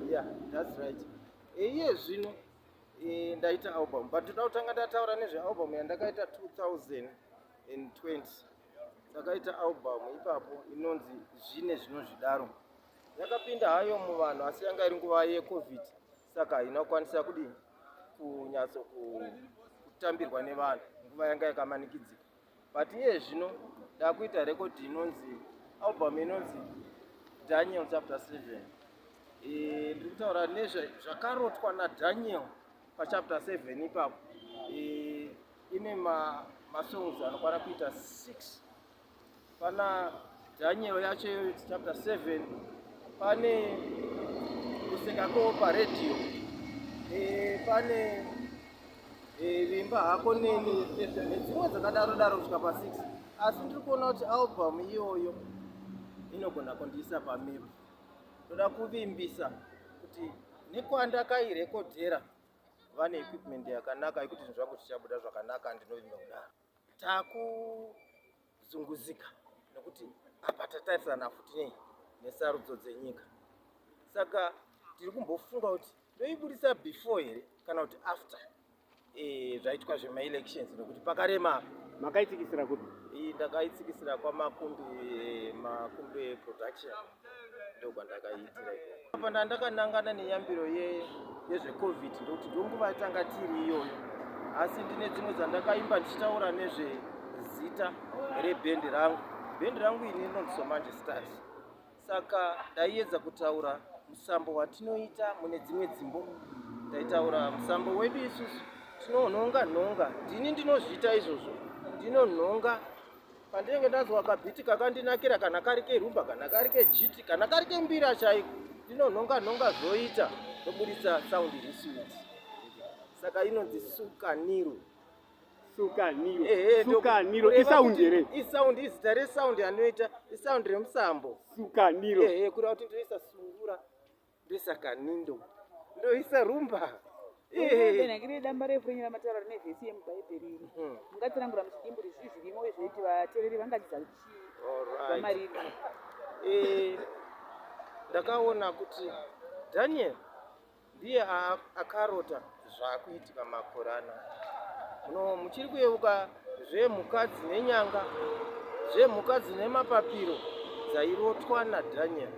Yeah, that's right. Iye zvino ndaita album, but toda kutanga ndataura nezvealbum yandakaita 2020. Ndakaita album ipapo inonzi zvine zvinozvidaro. Yakapinda hayo muvanhu asi yanga iri nguva yecovid, saka haina kukwanisa kudii kunyatso kutambirwa nevanhu, nguva yanga yakamanikidzika. But iye zvino ndakuita record inonzi album inonzi Daniel chapter 7. Ndiri kutaura nezvakarotwa naDaniel pachapter 7 ipapo. Ine masongs anokwana kuita 6. Pana Daniel yacho chapter 7, pane kusekako paredhiyo, pane vimba hako nedzimwe dzakadaro kusvika pa6. Asi ndiri kuona kuti album iyoyo inogona kundiisa pamepo. Toda kuvimbisa kuti nekwandakairekodhera vane equipment yakanaka yekuti zvinhu zvangu zvichabuda zvakanaka. Ndinovimba kudaro takuzunguzika nekuti apa tatarisana futi nesarudzo dzenyika. Saka tiri kumbofunga kuti ndoibudisa before here kana kuti after zvaitwa zvemaelections, nekuti pakarema. Makaitsikisira kuti ndakaitsikisira kwamakumbi production, ndokwandakaiitira apa ndandakanangana neyambiro yezvecovid, ndokuti ndonguva yatanga tiri iyoyo. Asi ndine dzimwe dzandakaimba ndichitaura nezvezita rebhendi rangu. Bhendi rangu ini rinonzi Somanje Stars. Saka ndaiedza kutaura musambo watinoita mune dzimwe dzimbo. Ndaitaura musambo wedu isusu tinonhonga nhonga. Ndini ndinozviita izvozvo, ndinonhonga. Pandinenge ndazwa kabhiti kakandinakira, kana kari kerumba, kana kari kejiti, kana kari kembira chaiko, ndinonhonga nhonga zvoita ndobudisa saundi risuiti. Saka inonzi sukaniro. Sukaniro isaundi here? Isaundi, izita resaundi anoita isaundi remusambo. Sukaniro. Kuda kuti ndoisa sungura, ndoisa kanindo, ndoisa rumba. Nakiri dambarefu renyera mataura rine vhesi yemubhaibheri iri. Mungatsanangura muchidimburi zvizvi zvirimo zveiti vateereri vangadzidza kuchivamariri. Ndakaona kuti Daniel ndiye akarota zvakuitika makorana. Muchiri kuyeuka zvemhuka dzine nyanga, zvemhuka dzine mapapiro dzairotwa naDaniel.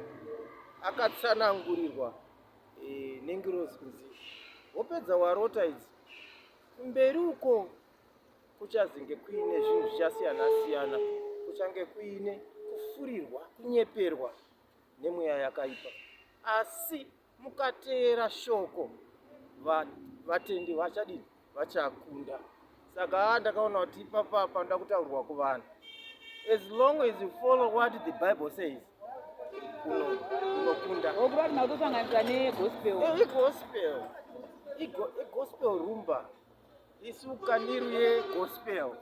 Akatsanangurirwa nengirozi kunzi wopedza warota idzi, kumberi uko kuchazenge kuine zvinhu zvichasiyana-siyana. Kuchange kuine kufurirwa, kunyeperwa nemweya yakaipa. Asi mukateera shoko, vatendi vachadini? Vachakunda. Saka ndakaona kuti ipapa ndoda kutaurirwa kuvanhu. As long as you follow what the Bible says, unokunda. Okuva tinotosanganisa negospel. Igospel rumba. Isukaniro yegospel.